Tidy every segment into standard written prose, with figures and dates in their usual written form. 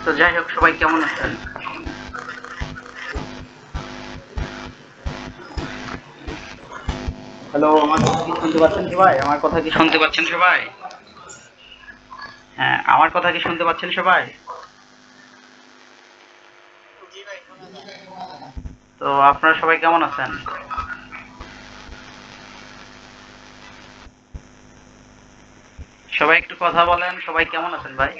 তো যাই হোক, সবাই কেমন আছেন? হ্যালো, আমার কথা কি শুনতে পাচ্ছেন সবাই? আমার কথা কি শুনতে পাচ্ছেন সবাই? হ্যাঁ, আমার কথা কি শুনতে পাচ্ছেন সবাই? তো আপনারা সবাই কেমন আছেন? সবাই একটু কথা বলেন, সবাই কেমন আছেন ভাই?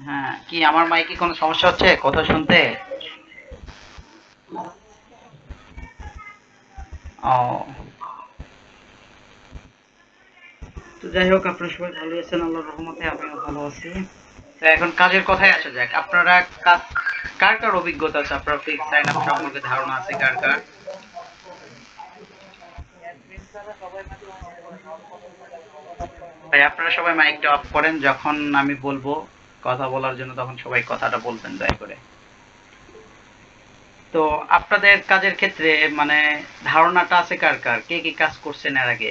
হ্যাঁ, কি আমার মাইকে কোনো সমস্যা হচ্ছে কথা শুনতে? ও, তো যাই হোক, আপনারা সবাই ভালো আছেন আল্লাহর রহমতে, আমিও ভালো আছি। তো এখন কাজের কথায় আসা যাক। আপনারা কার কার অভিজ্ঞতা আছে? আপনার ফিক্স সাইন আপ সম্পর্কে ধারণা আছে কার কার? ভাই, আপনারা সবাই মাইকটা অফ করেন, যখন আমি বলবো কথা বলার জন্য তখন সবাই কথাটা বলবেন দয়া করে। তো আপনাদের কাজের ক্ষেত্রে মানে ধারণাটা আছে কার কার? কে কি কাজ করছেন এর আগে?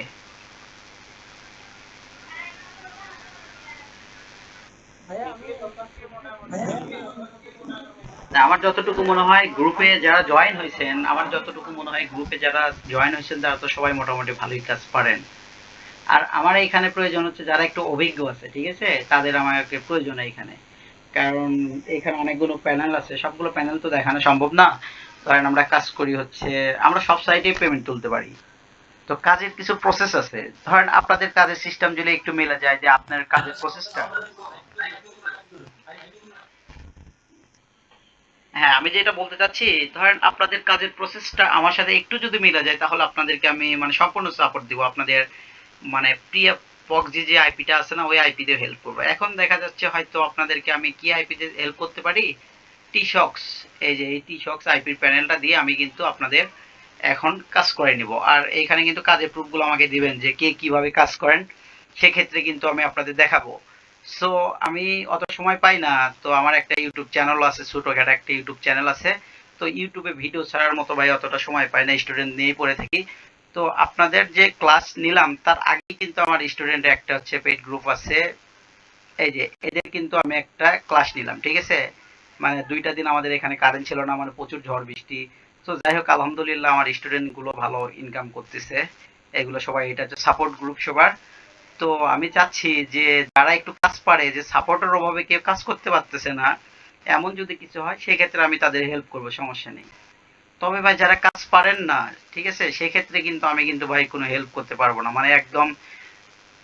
না, আমার যতটুকু মনে হয় গ্রুপে যারা জয়েন হয়েছেন, আমার যতটুকু মনে হয় গ্রুপে যারা জয়েন হয়েছেন তারা তো সবাই মোটামুটি ভালোই কাজ পারেন। আর আমার এইখানে প্রয়োজন হচ্ছে যারা একটু অভিজ্ঞ আছে, ঠিক আছে, তাদের আমাকে প্রয়োজন এইখানে। কারণ এখানে অনেকগুলো প্যানেল আছে, সবগুলো প্যানেল তো দেখানো সম্ভব না। ধরেন আমরা কাজ করি হচ্ছে, আমরা সব সাইটে পেমেন্ট তুলতে পারি। তো কাজের কিছু প্রসেস আছে। ধরেন আপনাদের কাজের সিস্টেম যদি একটু মিলে যায়, যে আপনার কাজের প্রসেসটা, হ্যাঁ, আমি যেটা বলতে চাচ্ছি, ধরেন আপনাদের কাজের প্রসেসটা আমার সাথে একটু যদি মিলে যায় তাহলে আপনাদেরকে আমি মানে সম্পূর্ণ সাপোর্ট দিব। আপনাদের মানে প্রিয় পক্সি যে আইপিটা আছে না, ওই আইপি দিয়ে হেল্প করবো। এখন দেখা যাচ্ছে হয়তো আপনাদেরকে আমি কি আইপি দিয়ে হেল্প করতে পারি? টিশক্স, এই যে এই টিশক্স আইপির প্যানেলটা দিয়ে আমি কিন্তু আপনাদের এখন কাজ করে নিব। আর এইখানে কিন্তু কাজের প্রুফগুলো আমাকে দিবেন যে কে কিভাবে কাজ করেন, সেক্ষেত্রে কিন্তু আমি আপনাদের দেখাবো। সো আমি অত সময় পাই না। তো আমার একটা ইউটিউব চ্যানেল আছে, ছোটখাটো একটা ইউটিউব চ্যানেল আছে। তো ইউটিউবে ভিডিও ছাড়ার মতো ভাই অতটা সময় পাই না, স্টুডেন্ট নিয়েই পড়ে থাকি। তো আপনাদের যে ক্লাস নিলাম তার আগে কিন্তু আমার স্টুডেন্টের একটা হচ্ছে পেইড গ্রুপ আছে। এই যে এদের কিন্তু আমি একটা ক্লাস নিলাম, ঠিক আছে। মানে 2টা দিন আমাদের এখানে কারেন্ট ছিল না, মানে প্রচুর ঝড় বৃষ্টি। তো যাই হোক, আলহামদুলিল্লাহ আমার স্টুডেন্ট গুলো ভালো ইনকাম করতেছে। এগুলো সবাই, এটা হচ্ছে সাপোর্ট গ্রুপ সবার। তো আমি চাচ্ছি যে যারা একটু কাজ পারে, যে সাপোর্টের অভাবে কেউ কাজ করতে পারতেছে না, এমন যদি কিছু হয় সেক্ষেত্রে আমি তাদের হেল্প করবো, সমস্যা নেই। তবে ভাই যারা কাজ পারেন না, ঠিক আছে, সেক্ষেত্রে কিন্তু আমি কিন্তু ভাই কোনো হেল্প করতে পারবো না, মানে একদম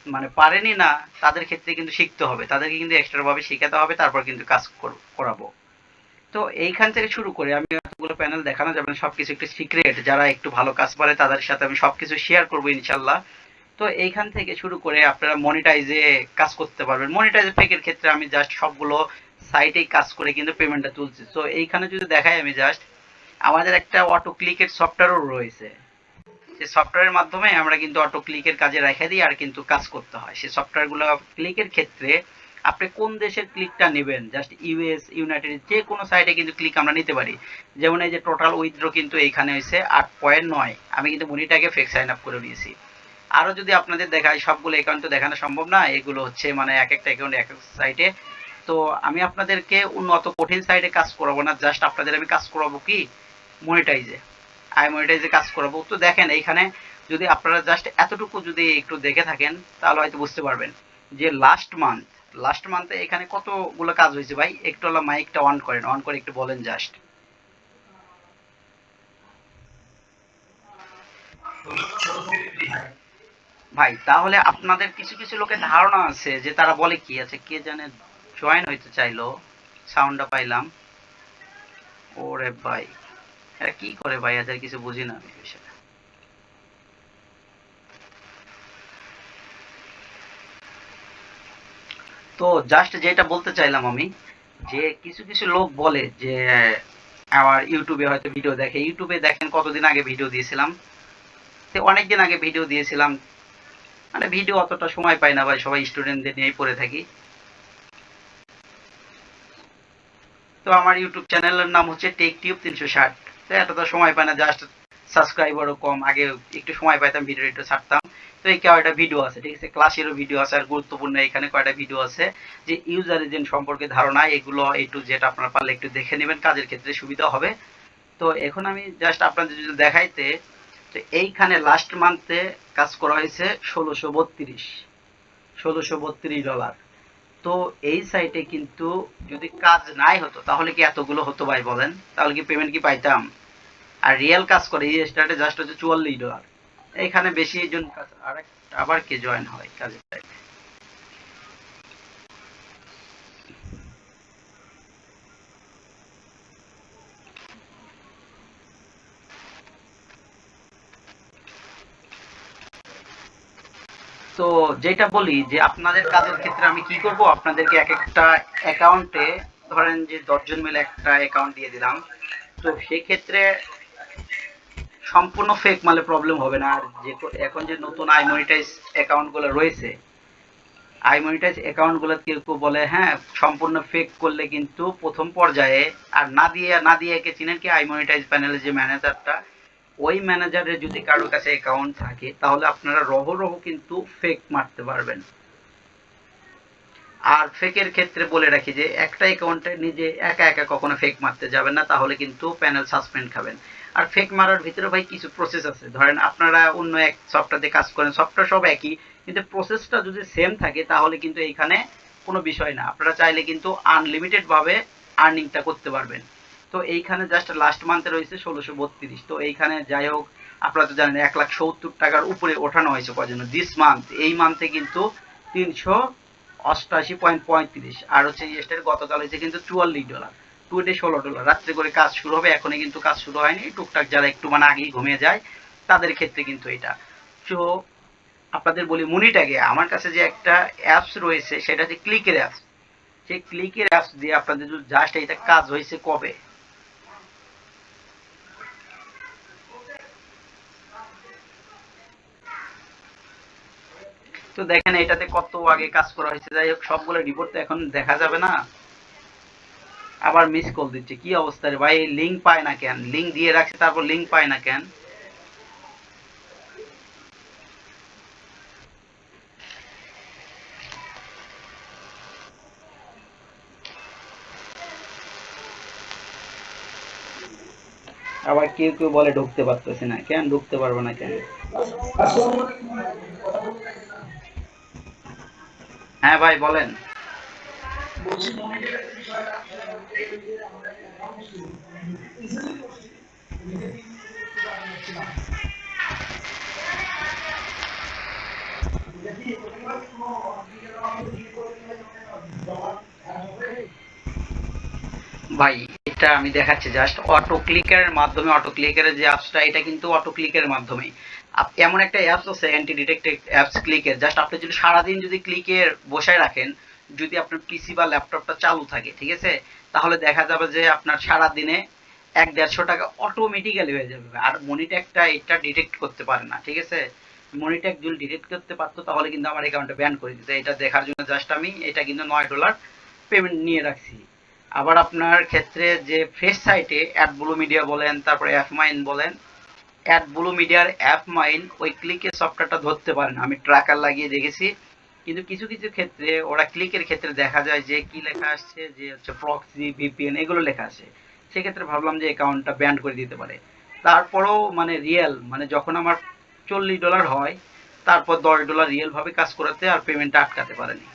মানে পারেনি না, তাদের ক্ষেত্রে কিন্তু শিখতে হবে, তাদেরকে কিন্তু এক্সট্রা ভাবে শেখাতে হবে, তারপর কিন্তু কাজ করাবো। তো এইখান থেকে শুরু করে আমি এতগুলো প্যানেল দেখানো যাবে না, সবকিছু একটু সিক্রেট, যারা একটু ভালো কাজ পারে তাদের সাথে আমি সবকিছু শেয়ার করবো ইনশাল্লাহ। তো এইখান থেকে শুরু করে আপনারা মনিটাইজে কাজ করতে পারবেন। মনিটাইজে পেকের ক্ষেত্রে আমি জাস্ট সবগুলো সাইটেই কাজ করে কিন্তু পেমেন্টটা তুলছি। তো এইখানে যদি দেখাই, আমি জাস্ট আমাদের একটা অটো ক্লিকের সফটওয়্যারও রয়েছে। সেই সফটওয়্যারের মাধ্যমে আমরা কিন্তু অটো ক্লিকের কাজে রেখে দিই, আর কিন্তু কাজ করতে হয়। সেই সফটওয়্যারগুলো ক্লিকের ক্ষেত্রে আপনি কোন দেশের ক্লিকটা নেবেন, জাস্ট ইউএস, ইউনাইটেড, যে কোনো সাইটে কিন্তু ক্লিক আমরা নিতে পারি। যেমন এই যে টোটাল উইথড্র কিন্তু এইখানে হয়েছে 8.9, আমি কিন্তু মনিটাকে ফেক সাইন আপ করে দিয়েছি। আরো যদি আপনাদের দেখাই, সবগুলো অ্যাকাউন্ট তো দেখানো সম্ভব না, এগুলো হচ্ছে মানে এক একটা অ্যাকাউন্ট এক এক সাইটে। তো আমি আপনাদেরকে উন্নত কঠিন সাইটে কাজ করাবো না, জাস্ট আপনাদের আমি কাজ করাবো কি মনিটাইজে, আই মনিটাইজে কাজ করাবো। তো দেখেন এইখানে যদি আপনারা জাস্ট এতটুকু যদি একটু দেখে থাকেন তাহলে হয়তো বুঝতে পারবেন যে লাস্ট মান্থে এখানে কতগুলো কাজ হয়েছে। ভাই একটু হলো মাইকটা অন করেন, অন করে একটু বলেন জাস্ট। ভাই তাহলে আপনাদের কিছু কিছু লোকের ধারণা আছে যে তারা বলে কি আছে, কে জানে জয়েন হইতে চাইলো, সাউন্ডটা পাইলাম। ওরে ভাই, এরা কি করে ভাই, এদের কিছু বুঝি না আমি বিষয়টা। তো জাস্ট যেটা বলতে চাইলাম আমি, যে কিছু কিছু লোক বলে যে আমার ইউটিউবে হয়তো ভিডিও দেখে, ইউটিউবে দেখেন কতদিন আগে ভিডিও দিয়েছিলাম, তো অনেকদিন আগে ভিডিও দিয়েছিলাম। মানে ভিডিও অতটা সময় পাই না ভাই, সবাই স্টুডেন্টদের নিয়েই পড়ে থাকি। তো আমার ইউটিউব চ্যানেলের নাম হচ্ছে টেক টিউব 360। তো এতটা সময় পাই না, জাস্ট সাবস্ক্রাইবারও কম, আগে একটু সময় পাইতাম ভিডিও একটু ছাড়তাম। তো এই কয়টা ভিডিও আছে, ঠিক আছে, ক্লাসেরও ভিডিও আছে, আর গুরুত্বপূর্ণ এখানে কয়টা ভিডিও আছে যে ইউজার এজেন্ট সম্পর্কে ধারণা, এগুলো A to Z আপনারা পারলে একটু দেখে নেবেন, কাজের ক্ষেত্রে সুবিধা হবে। তো এখন আমি জাস্ট আপনাদের যদি দেখাইতে, তো এইখানে লাস্ট মান্থে কাজ করা হয়েছে 1632 ডলার। তো এই সাইটে কিন্তু যদি কাজ নাই হতো তাহলে কি এতগুলো হতো ভাই বলেন? তাহলে কি পেমেন্ট কি পাইতাম? আর রিয়েল কাজ করে এই স্টার্টে জাস্ট হচ্ছে $44। এখানে বেশি জন কাজ, আবার কে জয়েন হয় কাজের টাইমে। তো যেটা বলি যে আপনাদের কাজের ক্ষেত্রে আমি কি করব, আপনাদেরকে এক একটা অ্যাকাউন্টে ধরেন যে 10 জন মিলে একটা অ্যাকাউন্ট দিয়ে দিলাম। তো সেক্ষেত্রে সম্পূর্ণ ফেক মালে প্রবলেম হবে না। আর যে এখন যে নতুন আইমনিটাইজ অ্যাকাউন্টগুলো রয়েছে, আইমনিটাইজ অ্যাকাউন্টগুলো কেউ কেউ বলে হ্যাঁ সম্পূর্ণ ফেক করলে কিন্তু প্রথম পর্যায়ে, আর না দিয়ে একে চিনেন কি, আইমনিটাইজ প্যানেলের যে ম্যানেজারটা, ওই ম্যানেজারের যদি কারোর কাছে অ্যাকাউন্ট থাকে তাহলে আপনারা রহ রহ কিন্তু ফেক মারতে পারবেন। আর ফেকের ক্ষেত্রে বলে রাখি যে একটা অ্যাকাউন্টে নিজে একা একা কখনো ফেক মারতে যাবেন না, তাহলে কিন্তু প্যানেল সাসপেন্ড খাবেন। আর ফেক মারার ভিতরে ভাই কিছু প্রসেস আছে, ধরেন আপনারা অন্য এক সফটওয়্যারে কাজ করেন, সফটওয়্যার সব একই, কিন্তু প্রসেসটা যদি সেম থাকে তাহলে কিন্তু এইখানে কোনো বিষয় না, আপনারা চাইলে কিন্তু আনলিমিটেড ভাবে আর্নিংটা করতে পারবেন। তো এইখানে জাস্ট লাস্ট মান্থে রয়েছে 1632। তো এইখানে যাই হোক, আপনারা তো জানেন 1,70,000 টাকার উপরে ওঠানো হয়েছে কয়জন দিস মান্থ, এই মান্থে কিন্তু 388.35। আর হচ্ছে ইয়েস্টার গতকাল হয়েছে কিন্তু $44, টুডে $16। রাত্রে করে কাজ শুরু হবে, এখনই কিন্তু কাজ শুরু হয়নি, টুকটাক যারা একটু মানে আগেই ঘুমিয়ে যায় তাদের ক্ষেত্রে কিন্তু এটা। তো আপনাদের বলি মনিটাগে আমার কাছে যে একটা অ্যাপস রয়েছে সেটা হচ্ছে ক্লিকের অ্যাপস। সেই ক্লিকের অ্যাপস দিয়ে আপনাদের জাস্ট এটা কাজ হয়েছে কবে, তো দেখেন এটাতে কত আগে কাজ করা হয়েছে। যাই হোক, সবগুলো রিপোর্ট তো এখন দেখা যাবে না। আবার মিস কল দিচ্ছে, কি অবস্থা রে ভাই, লিঙ্ক পায় না কেন? লিঙ্ক দিয়ে রাখছে তারপর লিঙ্ক পায় না কেন? আবার কেউ কেউ বলে ঢুকতে পারতেছে না কেন, ঢুকতে পারবো না কেন? হ্যাঁ ভাই বলেন। ভাই এটা আমি দেখাচ্ছি জাস্ট অটো ক্লিকারের মাধ্যমে, অটো ক্লিকারের যে অ্যাপসটা এটা কিন্তু অটো ক্লিকের মাধ্যমে এমন একটা অ্যাপস আছে অ্যান্টি ডিটেক্টেড অ্যাপস ক্লিকের, জাস্ট আপনি যদি সারাদিন যদি ক্লিকের বসায় রাখেন, যদি আপনার পিসি বা ল্যাপটপটা চালু থাকে, ঠিক আছে, তাহলে দেখা যাবে যে আপনার সারা দিনে 100-150 টাকা অটোমেটিক্যালি হয়ে যাবে। আর মনিট্যাগটা এটা ডিটেক্ট করতে পারে না, ঠিক আছে, মনিট্যাগ যদি ডিটেক্ট করতে পারতো তাহলে কিন্তু আমার অ্যাকাউন্টে ব্যান করে দিত। এটা দেখার জন্য জাস্ট আমি এটা কিন্তু $9 পেমেন্ট নিয়ে রাখছি। আবার আপনার ক্ষেত্রে যে ফ্রেশ সাইটে অ্যাড ব্লু মিডিয়া বলেন, তারপরে অ্যাপ মাইন বলেন, অ্যাড ব্লু মিডিয়ার অ্যাপ মাইন ওই ক্লিকের সফটওয়্যারটা ধরতে পারে না, আমি ট্র্যাকার লাগিয়ে দেখেছি। কিন্তু কিছু কিছু ক্ষেত্রে ওরা ক্লিকের ক্ষেত্রে দেখা যায় যে কি লেখা আসছে, যে হচ্ছে প্রক্সি ভিপিএন এগুলো লেখা আছে। সেক্ষেত্রে ভাবলাম যে অ্যাকাউন্টটা ব্যান করে দিতে পারে। তারপরেও মানে রিয়েল মানে যখন আমার $40 হয়, তারপর $10 রিয়েল ভাবে কাজ করাতে আর পেমেন্টটা আটকাতে পারেনি।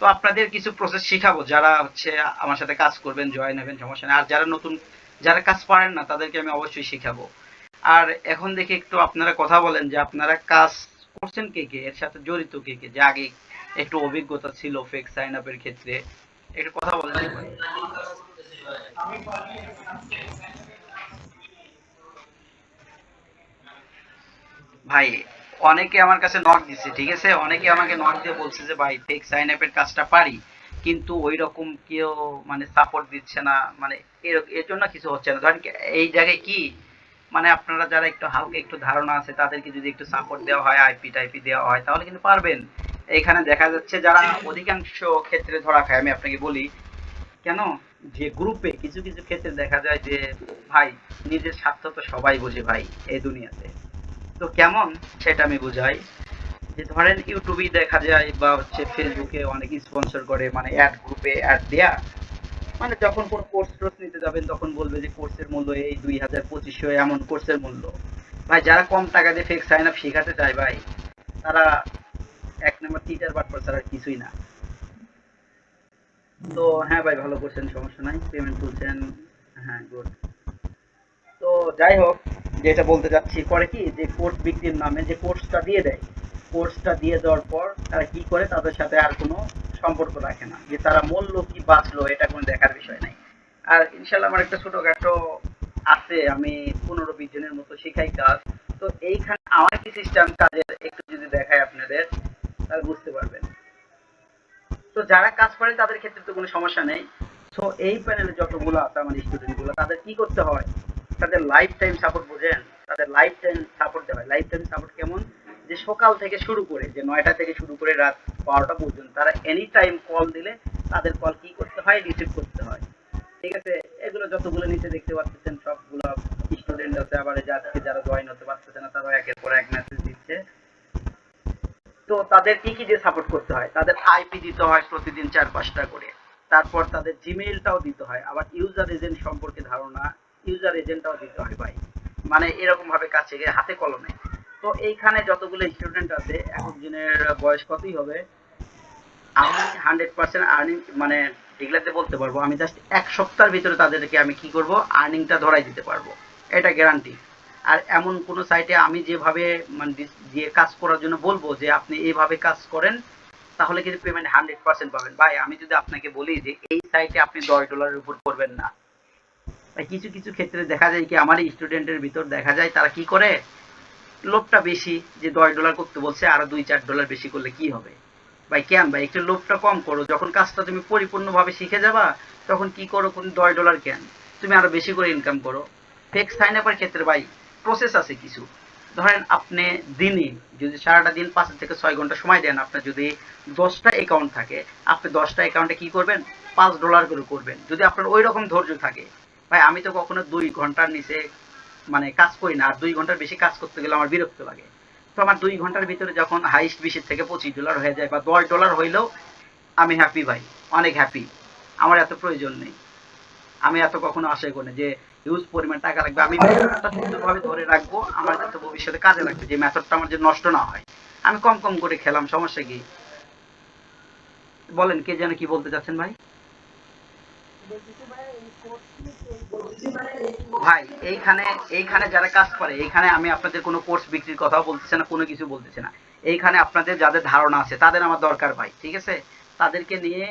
তো আপনাদের কিছু প্রসেস শিখাবো, যারা হচ্ছে আমার সাথে কাজ করবেন, জয়েন হবেন, সমস্যা নেই। আর যারা নতুন, যারা কাজ পারেন না তাদেরকে আমি অবশ্যই শিখাবো। আর এখন দেখি একটু আপনারা কথা বলেন যে আপনারা কাজ করছেন কে কে, এর সাথে জড়িত কে কে, যে আগে একটু অভিজ্ঞতা ছিল ফেক সাইন আপের ক্ষেত্রে, একটু কথা বলেন সবাই। ভাই অনেকে আমার কাছে নক দিছে, ঠিক আছে, অনেকে আমাকে নক দিয়ে বলছে যে ভাই ফেক সাইন আপের কাজটা পারি, কিন্তু ওই রকম কেউ মানে সাপোর্ট দিচ্ছে না, মানে এর জন্য কিছু হচ্ছে না। ধরেন এই জায়গায় কি, মানে আপনারা যারা একটু হালকা একটু ধারণা আছে তাদেরকে যদি একটু সাপোর্ট দেওয়া হয়, আইপি টাইপি দেওয়া হয় তাহলে কিন্তু পারবেন। এখানে দেখা যাচ্ছে যারা অধিকাংশ ক্ষেত্রে ধরা খায়, আমি আপনাকে বলি কেন, যে গ্রুপে কিছু কিছু ক্ষেত্রে দেখা যায় যে ভাই নিজের স্বার্থ তো সবাই বোঝে ভাই এই দুনিয়াতে। তো কেমন সেটা আমি বুঝাই। যে ধরেন ইউটিউবেই দেখা যায় বা হচ্ছে ফেসবুকে অনেক স্পন্সর করে, মানে অ্যাড গ্রুপে অ্যাড দেয়া, মানে যখন কোনো কোর্স টোর্স নিতে যাবেন তখন বলবে যে কোর্সের মূল্য এই 2000 2500 এমন কোর্সের মূল্য। ভাই যারা কম টাকা দিয়ে ফেক সাইন আপ শেখাতে চায় ভাই, তারা এক নম্বর টিচার বাটপার ছাড়া আর কিছুই না। তো হ্যাঁ ভাই, ভালো করছেন, সমস্যা নাই, পেমেন্ট তুলছেন। হ্যাঁ, গুড। তো যাই হোক, যেটা বলতে চাচ্ছি, করে কি যে কোর্স বিক্রির নামে যে কোর্সটা দিয়ে দেয়, কোর্সটা দিয়ে দেওয়ার পর তারা কি করে, তাদের সাথে আর কোনো সম্পর্ক রাখে না, যে তারা মূল্য কি বাঁচলো এটা কোনো দেখার বিষয় নাই। আর ইনশাল্লাহ আমার একটা ছোটখাটো আছে, আমি 15-20 জনের মতো শেখাই কাজ। তো এইখানে আমার কি সিস্টেম কাজের একটু যদি দেখায় আপনাদের, তাহলে বুঝতে পারবেন। তো যারা কাজ করে তাদের ক্ষেত্রে তো কোনো সমস্যা নেই। তো এই প্যানেলে যতগুলো আছে আমার স্টুডেন্ট গুলো, তাদের কি করতে হয়, তাদের লাইফ টাইম সাপোর্ট বোঝেন, তাদের লাইফ টাইম সাপোর্ট দেওয়া হয়। লাইফ টাইম সাপোর্ট কেমন, যে সকাল থেকে শুরু করে, যে 9টা থেকে শুরু করে রাত 12টা পর্যন্ত তারা এনি টাইম কল দিলে তাদের কল কি করতে হয়, রিসিভ করতে হয়। ঠিক আছে, এগুলো যতগুলো নিচে দেখতে পাচ্ছেন সবগুলো স্টুডেন্ট আছে, আবার যাচ্ছে যারা জয়েন হতে পারতেছে না তারাও একের পর এক মেসেজ দিচ্ছে। তো তাদের কি কি যে সাপোর্ট করতে হয়, তাদের আইপি দিতে হয় প্রতিদিন 4-5টা করে। তারপর তাদের জিমেইলটাও দিতে হয়, আবার ইউজার এজেন্ট সম্পর্কে ধারণা, ইউজার এজেন্টটাও দিতে হয় ভাই। মানে এরকম ভাবে কাছে গিয়ে হাতে কলমে। তো এইখানে যতগুলো স্টুডেন্ট আছে, এক একজনের বয়স কতই হবে, আমি 100% আর্নিং মানে এগুলাতে বলতে পারবো, আমি জাস্ট 1 সপ্তাহের ভিতরে তাদেরকে আমি কি করব, আর্নিংটা ধরাই দিতে পারবো, এটা গ্যারান্টি। আর এমন কোন সাইটে আমি যেভাবে মানে দিয়ে কাজ করার জন্য বলবো যে আপনি এইভাবে কাজ করেন, তাহলে কিন্তু পেমেন্ট 100% পাবেন ভাই। আমি যদি আপনাকে বলি যে এই সাইটে আপনি $10 উপর করবেন না ভাই, কিছু কিছু ক্ষেত্রে দেখা যায় কি, আমার স্টুডেন্টের ভিতর দেখা যায় তারা কি করে, লোভটা বেশি, যে $10 করতে বলছে, আরো $2-4 বেশি করলে কি হবে। ভাই কেন ভাই, একটু লোভটা কম করো, যখন কাজটা তুমি পরিপূর্ণভাবে শিখে যাবা তখন কি করো, কোন $10 কেন, তুমি আরো বেশি করে ইনকাম করো। ফেক সাইন আপের ক্ষেত্রে ভাই প্রসেস আছে কিছু। ধরেন আপনি দিনে যদি সারাটা দিন 5 থেকে 6 ঘন্টা সময় দেন, আপনার যদি 10টা অ্যাকাউন্ট থাকে, আপনি 10টা অ্যাকাউন্টে কি করবেন, $5 করে করবেন, যদি আপনার ওই রকম ধৈর্য থাকে। ভাই আমি তো কখনো 2 ঘন্টার নিচে মানে কাজ করি না, আর 2 ঘন্টার বেশি কাজ করতে গেলে আমার বিরক্ত লাগে। তো আমার 2 ঘন্টার ভিতরে যখন হাইস্ট 20 থেকে 25 ডলার হয়ে যায় বা $10 হইলেও আমি হ্যাপি ভাই, অনেক হ্যাপি। আমার এত প্রয়োজন নেই, আমি এত কখনো আশাই করি না যে হিউজ পরিমাণ টাকা লাগবে। আমি মেথডটা সুন্দরভাবে ধরে রাখবো, আমার যাতে ভবিষ্যতে কাজে লাগবে, যে মেথডটা আমার যে নষ্ট না হয়। আমি কম কম করে খেলাম, সমস্যা কি, বলেন কে যেন কি বলতে চাচ্ছেন ভাই। ভাই এইখানে, এইখানে যারা কাজ করে, এইখানে আমি আপনাদের কোনো কোর্স বিক্রির কথাও বলতেছি না, কোনো কিছু বলতেছি না। এইখানে আপনাদের যাদের ধারণা আছে তাদের আমার দরকার ভাই, ঠিক আছে। তাদেরকে নিয়ে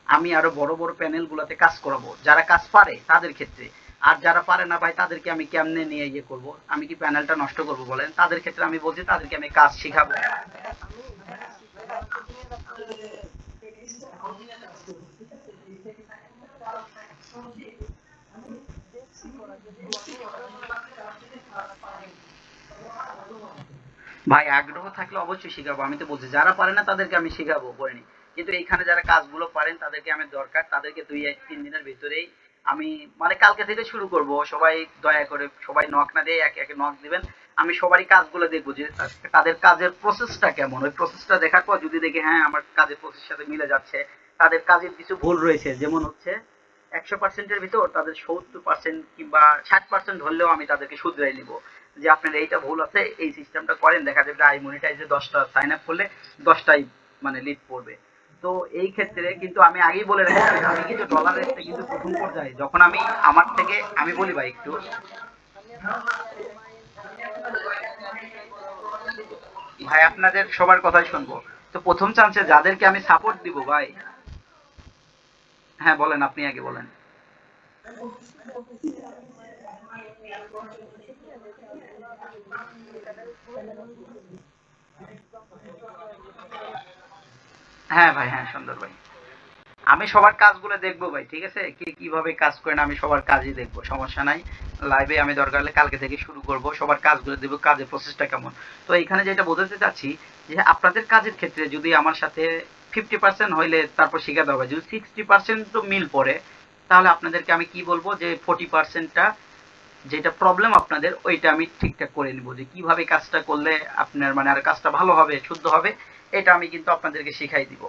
আমি আরো বড় বড় প্যানেল গুলাতে কাজ করাবো, যারা কাজ পারে তাদের ক্ষেত্রে। আর যারা পারে না ভাই, তাদেরকে আমি কেমনে নিয়ে ইয়ে করবো, আমি কি প্যানেলটা নষ্ট করবো বলেন, তাদের ক্ষেত্রে আমি বলছি তাদেরকে আমি কাজ শিখাবো। ভাই আগ্রহ থাকলে অবশ্যই শিখাবো, আমি তো বলছি যারা পারে না তাদেরকে আমি শিখাবো করিনি। কিন্তু এইখানে যারা কাজগুলো পারেন তাদেরকে আমি দরকার, তাদেরকে 2-3 দিনের ভিতরেই আমি, মানে কালকে থেকে শুরু করব। সবাই দয়া করে সবাই নক না দিয়ে একে একে নক দিবেন। আমি সবারই কাজগুলো দেখবো যে তাদের কাজের প্রসেসটা কেমন, ওই প্রসেসটা দেখার পর যদি দেখি হ্যাঁ আমার কাজের প্রসেসের সাথে মিলে যাচ্ছে, তাদের কাজের কিছু ভুল রয়েছে, যেমন হচ্ছে 100%-এর ভিতর তাদের 70% কিংবা 60% ধরলেও আমি তাদেরকে শুধরাই নিব, যে আপনার এইটা ভুল আছে, এই সিস্টেমটা করেন, দেখা যাবে আই মনিটাইজে 10টা সাইন আপ করলে 10টাই মানে লিড পড়বে। তো এই ক্ষেত্রে কিন্তু আমি আগেই বলে রাখি, আমি কিন্তু ডলার রেটটা কিন্তু প্রথম পর্যায়ে যখন আমি আমার থেকে আমি বলি ভাই একটু, ভাই আপনাদের সবার কথাই শুনবো। তো প্রথম চান্সে যাদেরকে আমি সাপোর্ট দিব ভাই, হ্যাঁ বলেন, আপনি আগে বলেন। হ্যাঁ ভাই, হ্যাঁ সুন্দর ভাই, আমি সবার কাজগুলো দেখবো ভাই, ঠিক আছে, কে কিভাবে কাজ করেন আমি সবার কাজই দেখবো, সমস্যা নাই। লাইভে আমি দরকার হলে কালকে থেকে শুরু করব, সবার কাজগুলো দেখবো, কাজের প্রসেসটা কেমন। তো এইখানে যেটা বোঝাতে চাচ্ছি, যে আপনাদের কাজের ক্ষেত্রে যদি আমার সাথে 50% হইলে তারপর শিখাতে হবে, যদি 60% তো মিল পড়ে, তাহলে আপনাদেরকে আমি কি বলবো যে 40%টা যেটা প্রবলেম আপনাদের ওইটা আমি ঠিকঠাক করে নিব, যে কিভাবে কাজটা করলে আপনার মানে আর কাজটা ভালো হবে, শুদ্ধ হবে, এটা আমি কিন্তু আপনাদেরকে শিখাই দিব।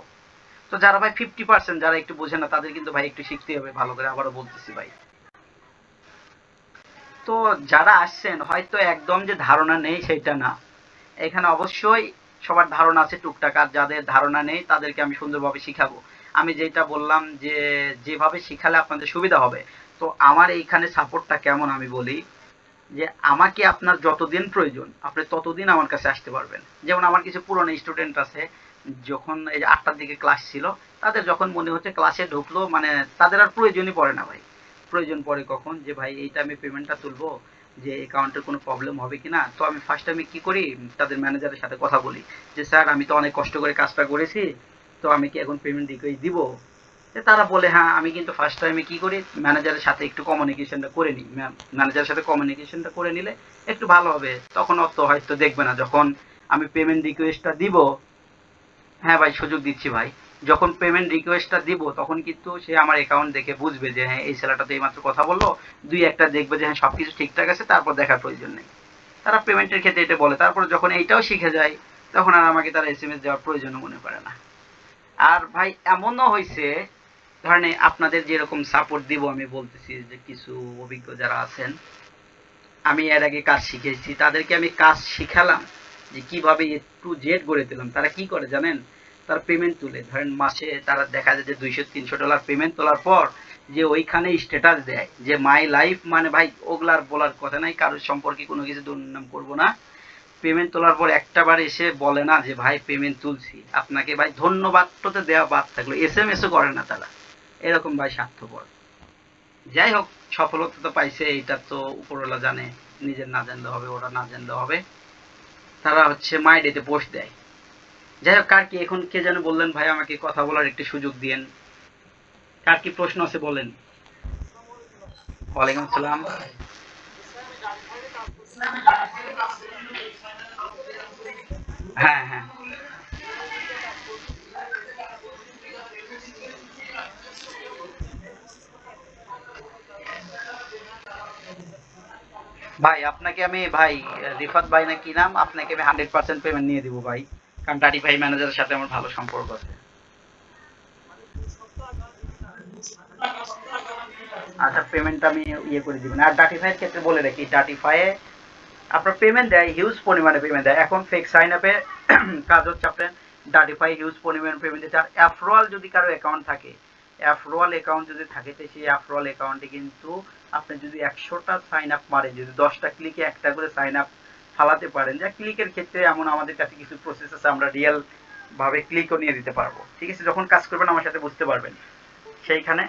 তো যারা ভাই 50% যারা একটু বোঝে না তাদের কিন্তু ভাই একটু শিখতে হবে ভালো করে, আবারও বলতেছি ভাই। তো যারা আসছেন হয়তো একদম যে ধারণা নেই সেটা না, এখানে অবশ্যই সবার ধারণা আছে টুকটাক, আর যাদের ধারণা নেই তাদেরকে আমি সুন্দরভাবে শিখাবো। আমি যেটা বললাম যে যেভাবে শিখালে আপনাদের সুবিধা হবে। তো আমার এইখানে সাপোর্টটা কেমন আমি বলি, যে আমাকে আপনার যতদিন প্রয়োজন আপনি ততদিন আমার কাছে আসতে পারবেন। যেমন আমার কিছু পুরনো স্টুডেন্ট আছে, যখন এই যে 8টার দিকে ক্লাস ছিল, তাদের যখন মনে হচ্ছে ক্লাসে ঢুকলো মানে তাদের আর প্রয়োজনই পড়ে না ভাই। প্রয়োজন পড়ে কখন, যে ভাই এইটা আমি পেমেন্টটা তুলবো, যে অ্যাকাউন্টের কোনো প্রবলেম হবে কিনা। তো আমি ফার্স্ট টাইমে কি করি, তাদের ম্যানেজারের সাথে কথা বলি যে স্যার আমি তো অনেক কষ্ট করে কাজটা করেছি, তো আমি কি এখন পেমেন্ট রিকোয়েস্ট দিব। তারা বলে হ্যাঁ। আমি কিন্তু ফার্স্ট টাইমে কি করি, ম্যানেজারের সাথে একটু কমিউনিকেশনটা করে নিই। ম্যানেজারের সাথে কমিউনিকেশনটা করে নিলে একটু ভালো হবে, তখন অত হয়তো দেখবে না। যখন আমি পেমেন্ট রিকোয়েস্টটা দিব, হ্যাঁ ভাই সুযোগ দিচ্ছি ভাই, যখন পেমেন্ট রিকোয়েস্টটা দিব তখন কিন্তু সে আমার অ্যাকাউন্ট দেখে বুঝবে যে হ্যাঁ এই ছেলেটা তো এইমাত্র কথা বললো, দুই একটা দেখবে যে হ্যাঁ সবকিছু ঠিকঠাক আছে, তারপর দেখার প্রয়োজন নেই। তারা পেমেন্টের ক্ষেত্রে এটা বলে, তারপর যখন এইটাও শিখে যায় তখন আর আমাকে তারা এসএমএস দেওয়ার প্রয়োজনও মনে করে না। আর ভাই এমনও হয়েছে, ধরেন আপনাদের যেরকম সাপোর্ট দিব আমি বলতেছি, যে কিছু অভিজ্ঞ যারা আছেন, আমি এর আগে কাজ শিখেছি, তাদেরকে আমি কাজ শিখালাম যে কিভাবে A to Z গড়ে দিলাম। তারা কি করে জানেন, তারা পেমেন্ট তুলে, ধরেন মাসে তারা দেখা যায় যে $200-300 পেমেন্ট তোলার পর যে ওইখানে স্ট্যাটাস দেয় যে মাই লাইফ, মানে ভাই ওগুলার বলার কথা নাই, কারোর সম্পর্কে কোনো কিছু দুর্নাম করবো না। পেমেন্ট তোলার পর একটা বার এসে বলে না যে ভাই পেমেন্ট তুলছি, আপনাকে ভাই ধন্যবাদ তো দেওয়া বাদ থাকলো, এসএমএসও করে না তারা। এরকম ভাই স্বার্থপর। যাই হোক, সফলতা তো পাইছে, এইটা তো উপরওয়ালা জানে, নিজের না জানলে হবে, ওরা না জানলে হবে। তারা হচ্ছে মাই ডেতে পোস্ট দেয়। যাই হোক, কার কি এখন কে যেন বললেন ভাই, আমাকে কথা বলার একটু সুযোগ দিয়েন। কার কি প্রশ্ন আছে বলেন। ওয়ালাইকুম আসসালাম। হ্যাঁ হ্যাঁ ভাই, আপনাকে আমি ভাই রিফাত ভাই না কি নাম, আপনাকে আমি 100% পেমেন্ট নিয়ে দিব ভাই, কারণ 35 ম্যানেজারের সাথে আমার ভালো সম্পর্ক আছে। আচ্ছা, পেমেন্ট আমি ইয়ে করে দিবেন। আর ডাটিফাই এর ক্ষেত্রে বলে রাখি, ডাটিফাই এ আপনার পেমেন্ট দেয়, হিউজ পরিমাণে পেমেন্ট দেয়। এখন ফেক সাইন আপে কাজ হচ্ছে আপনার ডাটিফাই হিউজ পরিমাণ পেমেন্ট দিচ্ছে। আর অ্যাফরোয়াল যদি কারো অ্যাকাউন্ট থাকে, অ্যাফরোয়াল অ্যাকাউন্ট যদি থাকে, তো সেই অ্যাফরোয়াল অ্যাকাউন্টে কিন্তু আপনি যদি 100টা সাইন আপ মারেন, যদি 10টা ক্লিকে একটা করে সাইন আপ ফালাতে পারেন, যা ক্লিকের ক্ষেত্রে এমন আমাদের কাছে কিছু প্রসেস আছে, আমরা রিয়েল ভাবে ক্লিকও নিয়ে দিতে পারবো। ঠিক আছে, যখন কাজ করবেন আমার সাথে বুঝতে পারবেন সেইখানে।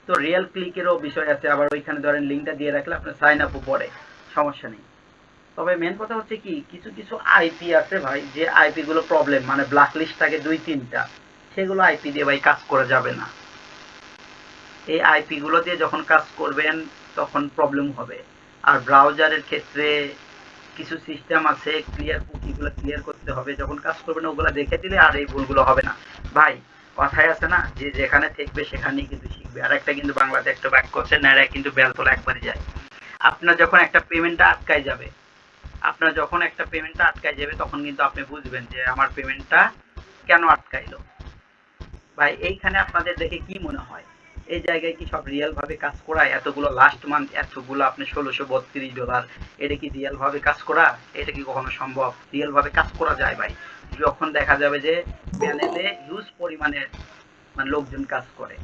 তো রিয়েল ক্লিকেরও বিষয় আছে, আবার ওইখানে ধরেন লিঙ্কটা দিয়ে রাখলে আপনার সাইন আপও পড়ে, সমস্যা নেই। তবে মেন কথা হচ্ছে কি, কিছু কিছু আইপি আছে ভাই, যে আইপি গুলো প্রবলেম, মানে ব্ল্যাক লিস্ট থাকে 2-3টা, সেগুলো আইপি দিয়ে ভাই কাজ করা যাবে না। এই আইপি গুলো দিয়ে যখন কাজ করবেন তখন প্রবলেম হবে। আর ব্রাউজারের ক্ষেত্রে কিছু সিস্টেম আছে, ক্লিয়ার কুকিগুলো ক্লিয়ার করতে হবে, যখন কাজ করবেন ওগুলো দেখে দিলে আর এই ভুলগুলো হবে না। ভাই কথায় আছে না, যে যেখানে থাকবে সেখানেই কিন্তু শিখবে। আর একটা কিন্তু বাংলাতে একটা বাক্য আছে, ন্যাড়া কিন্তু বেল তোলা একবারই যায়। আপনার যখন একটা পেমেন্টটা আটকায় যাবে, আপনার যখন একটা পেমেন্টটা আটকায় যাবে তখন কিন্তু আপনি বুঝবেন যে আমার পেমেন্টটা কেন আটকাইলো। ভাই এইখানে আপনাদের দেখে কি মনে হয়, এই জায়গায় কি সব রিয়েল ভাবে কাজ করায়? এতগুলো লাস্ট মান্থ এতগুলো আপনি $1632, এটা কি রিয়েল ভাবে কাজ করা? এটা কি কখনো সম্ভব? রিয়েল ভাবে কাজ করা যায় ভাই, যখন দেখা যাবে যে প্যানেলে হিউজ পরিমাণে মানে লোকজন কাজ করে।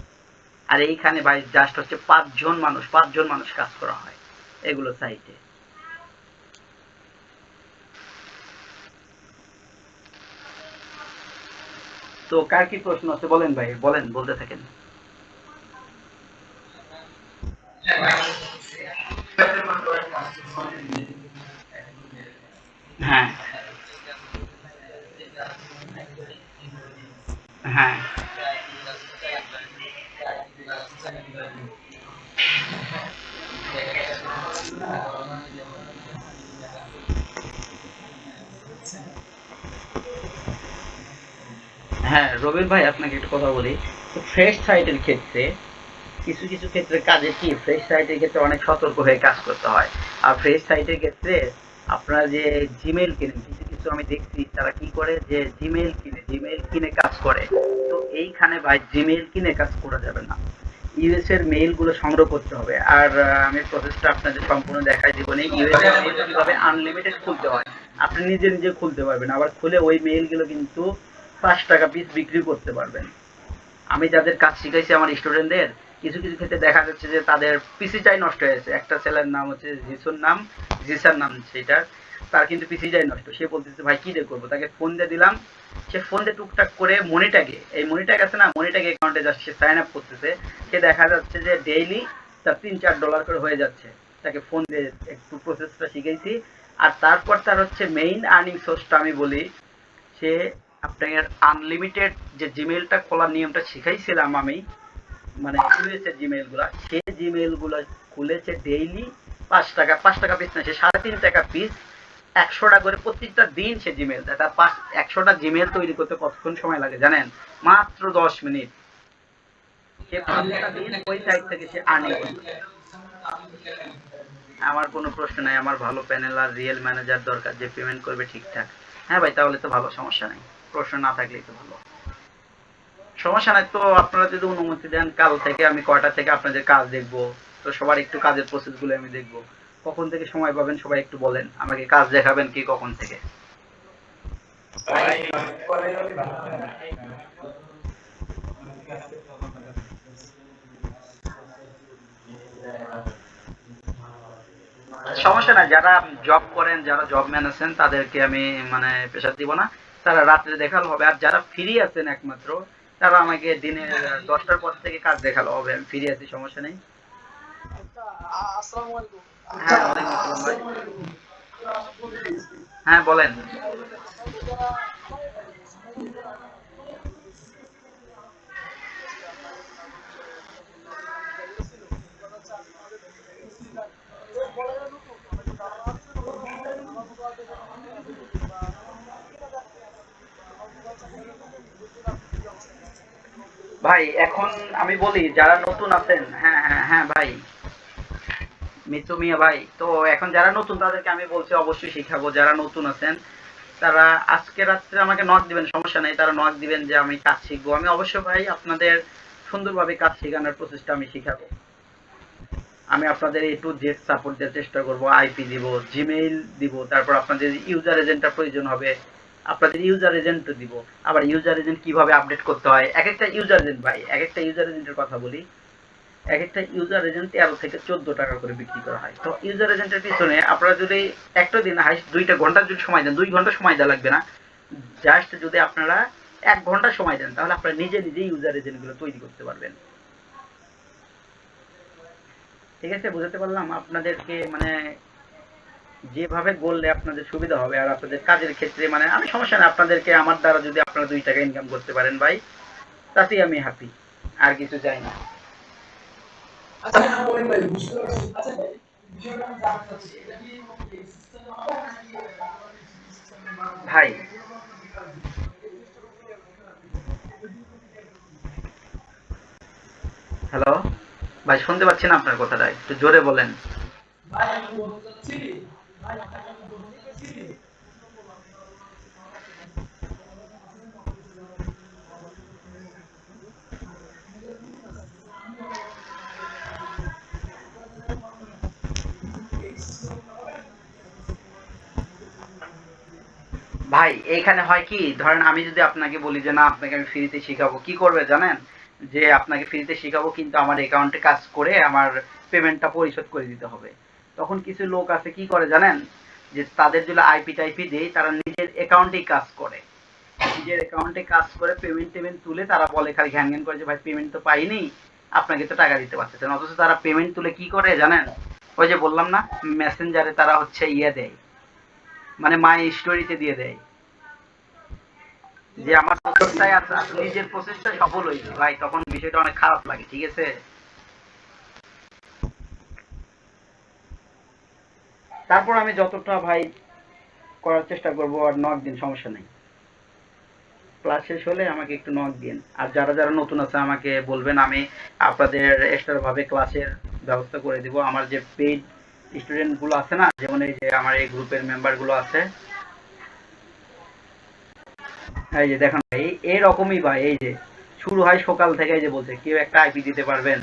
আর এইখানে ভাই জাস্ট হচ্ছে 5জন মানুষ কাজ করা হয় এগুলো সাইটে। তো কার কি প্রশ্ন আছে বলেন ভাই, বলেন, বলতে থাকেন। হ্যাঁ হ্যাঁ হ্যাঁ রবির ভাই, আপনাকে একটা কথা বলি। তো ফ্রেশ সাইটের ক্ষেত্রে কিছু কিছু ক্ষেত্রে কাজে কি ফ্রেশ সাইটের ক্ষেত্রে অনেক সতর্ক হয়ে কাজ করতে হয়। আর ফ্রেশ সাইটের ক্ষেত্রে আপনারা যে জিমেইল কেনেন, কিছু কিছু আমি দেখছি তারা কি করে যে জিমেইল কিনে কাজ করে। তো এইখানে ভাই জিমেইল কিনে কাজ করা যাবে না। ইউএস এর মেইল গুলো সংগ্রহ করতে হবে। আর আমি প্রসেসটা আপনাদের সম্পূর্ণ দেখাই দিব না। ইউএস এর মেইল কিভাবে আনলিমিটেড খুলতে হয়, আপনি নিজে নিজে খুলতে পারবেন। আবার খুলে ওই মেইল গুলো কিন্তু 5 টাকা পিস বিক্রি করতে পারবেন। আমি যাদের কাজ শিখাইছি আমার স্টুডেন্টদের, কিছু কিছু ক্ষেত্রে দেখা যাচ্ছে যে তাদের পিসিটাই নষ্ট হয়েছে। একটা ছেলের নাম হচ্ছে জিসার নাম সেটার, তার কিন্তু পিসিটাই নষ্ট। সে বলতেছে ভাই কি দিয়ে করবো, তাকে ফোন দিয়ে দিলাম। সে ফোন দিয়ে টুকটাক করে মনিটাগ আছে না, মনিটাগ অ্যাকাউন্টে জাস্ট সে সাইন আপ করতেছে। সে দেখা যাচ্ছে যে ডেইলি তার $3-4 করে হয়ে যাচ্ছে। তাকে ফোন দিয়ে একটু প্রসেসটা শিখেছি। আর তারপর তার হচ্ছে মেইন আর্নিং সোর্সটা আমি বলি, সে আপনার আনলিমিটেড যে জিমেইলটা খোলার নিয়মটা শিখাইছিলাম আমি, মানে ইউএস এর জিমেইল গুলা, সে জিমেইল গুলা খুলেছে ডেইলি 5 টাকা, 5 টাকা পিস না, সে 3.5 টাকা পিস 100টা করে প্রত্যেকটা দিন সে জিমেইল দেয়। তার 100টা জিমেইল তৈরি করতে কতক্ষণ সময় লাগে জানেন? মাত্র 10 মিনিট। সে প্রত্যেকটা দিন ওই সাইট থেকে সে আর্নিং করছে। আমার কোনো প্রশ্ন নাই, আমার ভালো প্যানেল আর রিয়েল ম্যানেজার দরকার যে পেমেন্ট করবে ঠিকঠাক। হ্যাঁ ভাই, তাহলে তো ভালো, সমস্যা নেই। প্রশ্ন না থাকলেই তো ভালো। সমস্যা নাই তো, আপনারা যদি অনুমতি দেন কাল থেকে আমি কয়টা থেকে আপনাদের কাজ দেখব। তো সবার একটু কাজের প্রসেস গুলো আমি দেখব। কখন থেকে সময় পাবেন সবাই একটু বলেন আমাকে, কাজ দেখাবেন কি কখন থেকে? সমস্যা নাই, যারা জব করেন, যারা জব ম্যান আছেন তাদেরকে আমি মানে প্রেশার দিব না। তারা রাত্রে দেখালো হবে। আর যারা ফ্রি আছেন একমাত্র, তারা আমাকে দিনের 10টার পর থেকে কাজ দেখালো হবে। আমি ফ্রি আছি, সমস্যা নেই। হ্যাঁ ওয়ালাইকুম আসসালাম ভাই। হ্যাঁ বলেন। ভাই এখন আমি বলি যারা নতুন আছেন, হ্যাঁ হ্যাঁ হ্যাঁ ভাই, মিতু মিয়া ভাই, তো এখন যারা নতুন তাদেরকে আমি বলছি অবশ্যই শিখাবো। যারা নতুন আছেন তারা আজকে রাত্রে আমাকে নক দিবেন, সমস্যা নেই। তারা নক দিবেন যে আমি কাজ শিখবো, আমি অবশ্যই ভাই আপনাদের সুন্দরভাবে কাজ শেখানোর প্রচেষ্টা আমি শিখাবো। আমি আপনাদের A to Z সাপোর্ট দেওয়ার চেষ্টা করব। আইপি দিব, জিমেইল দিব, তারপর আপনাদের ইউজার এজেন্টটা প্রয়োজন হবে, আপনাদের ইউজার এজেন্টও দিব। আবার ইউজার এজেন্ট কিভাবে আপডেট করতে হয়, এক একটা ইউজার এজেন্ট ভাই, এক একটা ইউজার এজেন্টের কথা বলি। এক একটা ইউজার এজেন্ট 13 থেকে 14 টাকা করে বিক্রি করা হয়। তো ইউজার এজেন্টের পিছনে আপনারা যদি একটা দিন হাইস্ট 2 ঘন্টা যদি সময় দেন, 2 ঘন্টা সময় দেওয়া লাগবে না, জাস্ট যদি আপনারা 1 ঘন্টা সময় দেন, তাহলে আপনারা নিজে নিজে ইউজার এজেন্ট গুলো তৈরি করতে পারবেন। ঠিক আছে, বুঝাতে পারলাম আপনাদেরকে? মানে যেভাবে বললে আপনাদের সুবিধা হবে আর আপনাদের কাজের ক্ষেত্রে, মানে আমি সমস্যা নেই, আপনাদেরকে আমার দ্বারা যদি আপনারা 2 টাকা ইনকাম করতে পারেন ভাই, তাতেই আমি হ্যাপি। আর কিছু চাই না ভাই। হ্যালো ভাই, শুনতে পাচ্ছি না আপনার কথাটা, একটু জোরে বলেন। ভাই এইখানে হয় কি, ধরেন আমি যদি আপনাকে বলি যে না আপনাকে আমি ফ্রিতে শিখাবো, কি করবে জানেন? যে আপনাকে ফ্রিতে শিখাবো কিন্তু আমার অ্যাকাউন্টে কাজ করে আমার পেমেন্টটা পরিশোধ করে দিতে হবে। তখন কিছু লোক আছে কি করে জানেন, যে তাদের যদি আইপি টাইপি দেই, তারা নিজের অ্যাকাউন্টেই কাজ করে, নিজের অ্যাকাউন্টে কাজ করে পেমেন্ট টেমেন্ট তুলে তারা বলে খালি ঘ্যান ঘ্যান করে যে ভাই পেমেন্ট তো পাইনি, আপনাকে তো টাকা দিতে পারতেছেন। অথচ তারা পেমেন্ট তুলে কি করে জানেন? ওই যে বললাম না, মেসেঞ্জারে তারা হচ্ছে ইয়ে দেয়, মানে মাই স্টোরিতে দিয়ে দেয় যে আমার প্রচেষ্টায় নিজের প্রচেষ্টায় সফল হয়েছে ভাই, তখন বিষয়টা অনেক খারাপ লাগে। ঠিক আছে, তারপর আমি যতটা ভাই করার চেষ্টা করবো। আর 9 দিন সমস্যা নেই। ক্লাস শেষ হলে আমাকে একটু নক দিন। আর যারা যারা নতুন আছে আমাকে বলবেন, আমি আপনাদের এক্সট্রা ভাবে ক্লাসের ব্যবস্থা করে দিব। আমার যে পেইড স্টুডেন্ট গুলো আছে না, যেমন এই যে আমার এই গ্রুপের মেম্বার গুলো আছে, এই যে দেখেন ভাই এইরকমই ভাই, এই যে শুরু হয় সকাল থেকে, এই যে বলছে কেউ একটা আইপি দিতে পারবেন।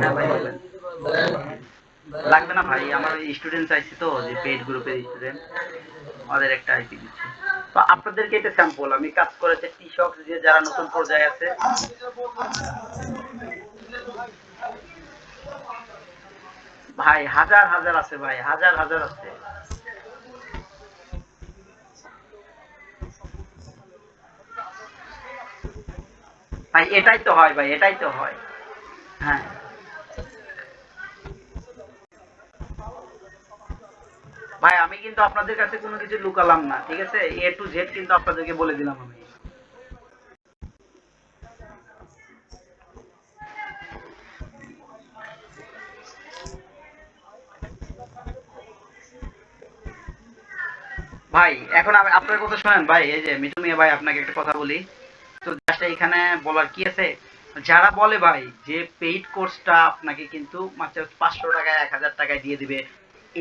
হ্যাঁ ভাই বলবেন। লাগবে না ভাই, আমার স্টুডেন্ট চাইছি তো, যে পেইড গ্রুপের স্টুডেন্ট, ওদের একটা আইপি দিচ্ছি। তো আপনাদেরকে এটা স্যাম্পল, আমি কাজ করেছি কৃষক যে যারা নতুন পর্যায়ে আছে। ভাই হাজার হাজার আছে ভাই, হাজার হাজার আছে ভাই। এটাই তো হয় ভাই, এটাই তো হয়। হ্যাঁ ভাই, আমি কিন্তু আপনাদের কাছে কোনো কিছু লুকালাম না, ঠিক আছে? এ টু জেড কিন্তু আপনাদেরকে বলে দিলাম আমি। ভাই এখন আমি আপনার কথা শোনেন ভাই, এই যে মিঠু মিয়া ভাই, আপনাকে একটা কথা বলি। তো জাস্ট এখানে বলার কি আছে, যারা বলে ভাই যে পেইড কোর্সটা আপনাকে কিন্তু মাত্র 500 টাকায় 1000 টাকায় দিয়ে দিবে,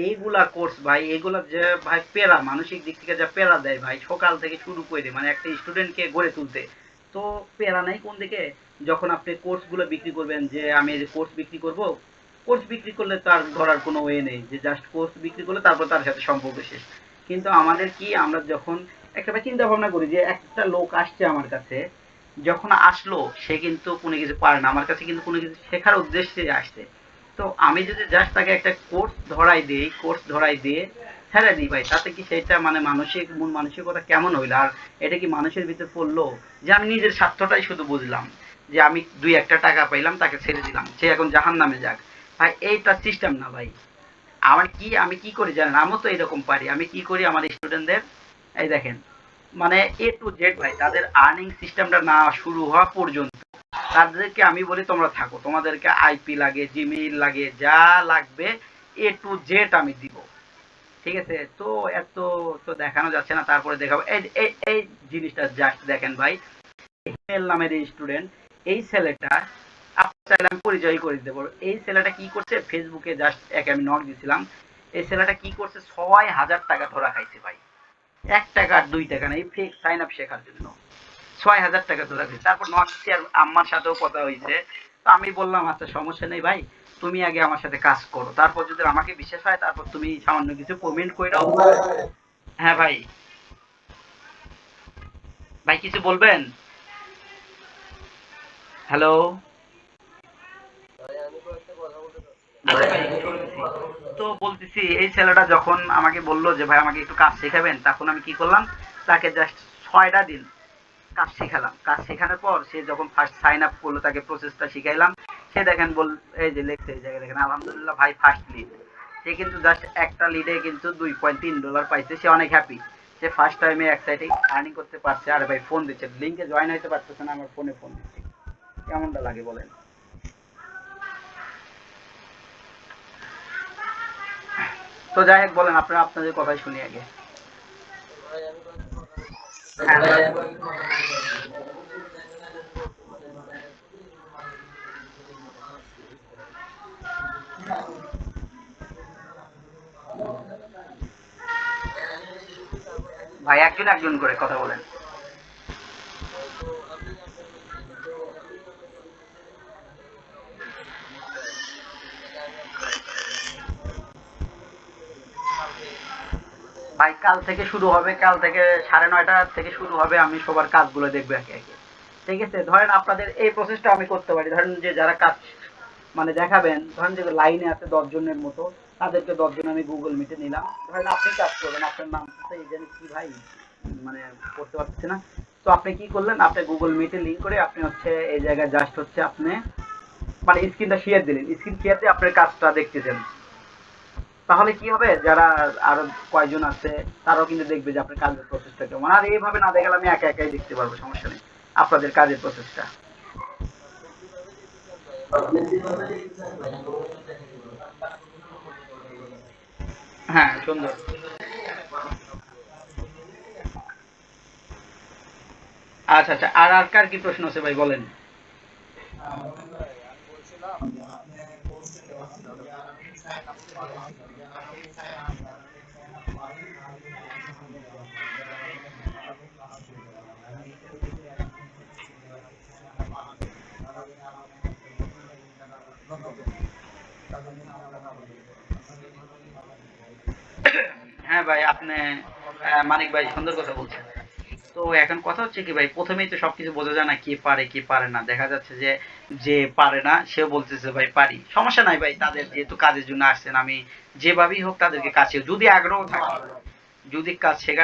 এইগুলা কোর্স ভাই, এগুলা যে ভাই পেরা, মানসিক দিক থেকে যা পেরা দেয় ভাই, সকাল থেকে শুরু করে মানে একটা স্টুডেন্টকে গড়ে তুলতে। তো পেরা নাই কোন দিকে, যখন আপনি কোর্সগুলো বিক্রি করবেন, যে আমি এই যে কোর্স বিক্রি করব, কোর্স বিক্রি করলে তার ধরার কোনো ওয়ে নেই, যে জাস্ট কোর্স বিক্রি করলে তারপর তার সাথে সম্পর্ক শেষ। কিন্তু আমাদের কি, আমরা যখন একটা চিন্তা ভাবনা করি যে একটা লোক আসছে আমার কাছে, যখন আসলো সে কিন্তু কোনো কিছু পারে না, আমার কাছে কিন্তু কোনো কিছু শেখার উদ্দেশ্যে আসছে। তো আমি যদি জাস্ট তাকে একটা কোর্স ধরাই দিই, কোর্স ধরাই দিয়ে ছেড়ে দিই ভাই, তাতে কি সেটা মানে মানসিক মন মানসিকতা কেমন হইলো? আর এটা কি মানুষের ভিতর পড়লো যে আমি নিজের স্বার্থটাই শুধু বুঝলাম, যে আমি দুই একটা টাকা পাইলাম তাকে ছেড়ে দিলাম, সে এখন জাহান নামে যাক। ভাই এইটা সিস্টেম না ভাই। আমার কি, আমি কি করি জানেন? আমিও তো এরকম পারি। আমি কি করি আমার স্টুডেন্টদের, এই দেখেন, মানে এ টু জেড ভাই, তাদের আর্নিং সিস্টেমটা না শুরু হওয়া পর্যন্ত তাদেরকে আমি বলি তোমরা থাকো, তোমাদেরকে আইপি লাগে, জিমেইল লাগে, যা লাগবে এ টু জেড আমি দিব। ঠিক আছে? তো এত তো দেখানো যাচ্ছে না, তারপরে দেখাবো। এই এই এই জিনিসটা জাস্ট দেখেন ভাই, হিমেল নামের এই স্টুডেন্ট, এই ছেলেটা, আপনি চাইলে আমি পরিচয় করে দিতে পারবো। এই ছেলেটা কি করছে, ফেসবুকে জাস্ট একে আমি নক দিছিলাম, এই ছেলেটা কি করছে, 6000 টাকা ধরা খাইছে ভাই। 1 টাকা আর 2 টাকা না, এই ফেক সাইন আপ শেখার জন্য 6000 টাকা ধরা খাইছে। তারপর নক দিছি, আর আম্মার সাথেও কথা হয়েছে। তো আমি বললাম আচ্ছা সমস্যা নেই ভাই, তুমি আগে আমার সাথে কাজ করো, তারপর যদি আমাকে বিশ্বাস হয় তারপর তুমি সামান্য কিছু পেমেন্ট করে দাও। হ্যাঁ ভাই, ভাই কিছু বলবেন? হ্যালো। আচ্ছা ভাই, শুনতেছি। তো বলতেছি, এই ছেলেটা যখন আমাকে বললো যে ভাই আমাকে একটু কাজ শেখাবেন, তখন আমি কি করলাম, তাকে জাস্ট 6টা দিন কাজ শেখালাম। কাজ শেখানোর পর সে যখন ফার্স্ট সাইন আপ করলো, তাকে প্রসেসটা শিখাইলাম। সে দেখেন বল, এই যে লেখছে এই জায়গায় দেখেন, আলহামদুলিল্লাহ ভাই ফার্স্ট লিড। সে কিন্তু জাস্ট একটা লিডে কিন্তু $2.3 পাইছে, সে অনেক হ্যাপি। সে ফার্স্ট টাইমে এক সাইডে আর্নিং করতে পারছে। আর ভাই ফোন দিচ্ছে, লিঙ্কে জয়েন হইতে পারতেছে না, আমার ফোনে ফোন দিচ্ছে। কেমনটা লাগে বলেন? তো যাই হোক, বলেন আপনারা, আপনাদের কথাই শুনি আগে। হ্যাঁ ভাই, একজন একজন করে কথা বলেন। ভাই কাল থেকে শুরু হবে, কাল থেকে 9:30 থেকে শুরু হবে, আমি সবার কাজগুলো দেখবো একে একে। ঠিক আছে? ধরেন আপনাদের এই প্রসেসটা আমি করতে পারি, ধরেন যে যারা কাজ মানে দেখাবেন, ধরেন যে লাইনে আছে 10 জনের মতো, তাদেরকে 10 জন আমি গুগল মিটে নিলাম। ধরেন আপনি কাজ করবেন, আপনার নাম তো এই জানি কি ভাই, মানে করতে পারছি না। তো আপনি কি করলেন, আপনি গুগল মিটে লিঙ্ক করে আপনি হচ্ছে এই জায়গায় জাস্ট হচ্ছে আপনি মানে স্ক্রিনটা শেয়ার দিলেন, স্ক্রিন শেয়ার দিয়ে আপনার কাজটা দেখতেছেন। তাহলে কি হবে, যারা আরো কয়জন আছে তারাও কিন্তু দেখবে যে আপনার কাজের প্রসেসটা কেমন। আর এইভাবে না দেখালে আমি একা একাই দেখতে পারবো, সমস্যা নেই আপনাদের কাজের প্রসেসটা। হ্যাঁ, সুন্দর। আচ্ছা আচ্ছা, আর আর কার কি প্রশ্ন আছে ভাই বলেন। ভাই আমি বলছিলাম আপনি কোর্সে যখন চায় কাপড় বানান আপনি চায় বাড়ির হ্যাঁ ভাই, আপনি মানিক ভাই সুন্দর কথা বলছেন। তো এখন কথা হচ্ছে কি ভাই, প্রথমেই তো সবকিছু বোঝা যায় না কে পারে কে পারে না। দেখা যাচ্ছে যে যে পারে না সে বলতেছে ভাই পারি, সমস্যা নাই ভাই, তাদের যেহেতু কাজের জন্য আসছেন, আমি যেভাবেই হোক তাদেরকে কাছে যদি আগ্রহ থাকে, যদি কাজ শেখার